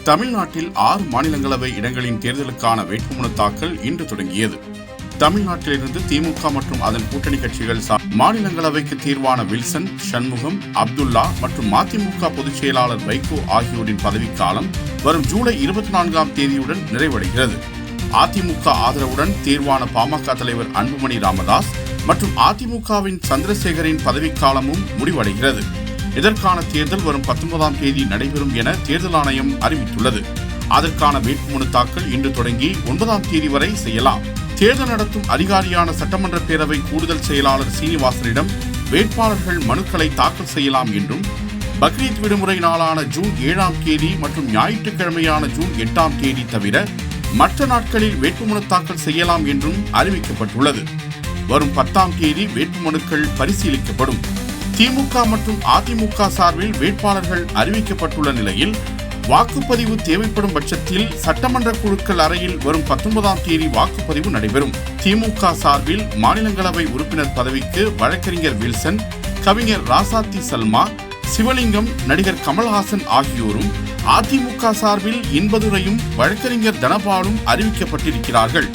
தமிழ்நாட்டில் 6 மாநிலங்களவை இடங்களின் தேர்தலுக்கான வேட்புமனு தாக்கல் இன்று தொடங்கியது. தமிழ்நாட்டிலிருந்து திமுக மற்றும் அதன் கூட்டணி கட்சிகள் மாநிலங்களவைக்கு தேர்வான வில்சன், சண்முகம், அப்துல்லா மற்றும் மதிமுக பொதுச் செயலாளர் வைகோ ஆகியோரின் பதவிக்காலம் வரும் ஜூலை 24ஆம் தேதியுடன் நிறைவடைகிறது. அதிமுக ஆதரவுடன் தேர்வான பாமக தலைவர் அன்புமணி ராமதாஸ் மற்றும் அதிமுகவின் சந்திரசேகரின் பதவிக்காலமும் முடிவடைகிறது. இதற்கான தேர்தல் வரும் 19ஆம் தேதி நடைபெறும் என தேர்தல் ஆணையம் அறிவித்துள்ளது. அதற்கான வேட்புமனு தாக்கல் இன்று தொடங்கி 9ஆம் தேதி வரை செய்யலாம். தேர்தல் நடத்தும் அதிகாரியான சட்டமன்ற பேரவை கூடுதல் செயலாளர் சீனிவாசனிடம் வேட்பாளர்கள் மனுக்களை தாக்கல் செய்யலாம் என்றும், பக்ரீத் விடுமுறை நாளான ஜூன் 7ஆம் தேதி மற்றும் ஞாயிற்றுக்கிழமையான ஜூன் 8ஆம் தேதி தவிர மற்ற நாட்களில் வேட்புமனு தாக்கல் செய்யலாம் என்றும் அறிவிக்கப்பட்டுள்ளது. வரும் 10ஆம் தேதி வேட்புமனுக்கள் பரிசீலிக்கப்படும். திமுக மற்றும் அதிமுக சார்பில் வேட்பாளர்கள் அறிவிக்கப்பட்டுள்ள நிலையில் வாக்குப்பதிவு தேவைப்படும் பட்சத்தில் சட்டமன்ற குழுக்கள் அறையில் வரும் 19ஆம் தேதி வாக்குப்பதிவு நடைபெறும். திமுக சார்பில் மாநிலங்களவை உறுப்பினர் பதவிக்கு வழக்கறிஞர் வில்சன், கவிஞர் ராசாத்தி சல்மா, சிவலிங்கம், நடிகர் கமல்ஹாசன் ஆகியோரும், அதிமுக சார்பில் இன்பதுரையும் வழக்கறிஞர் தனபாலும் அறிவிக்கப்பட்டிருக்கிறார்கள்.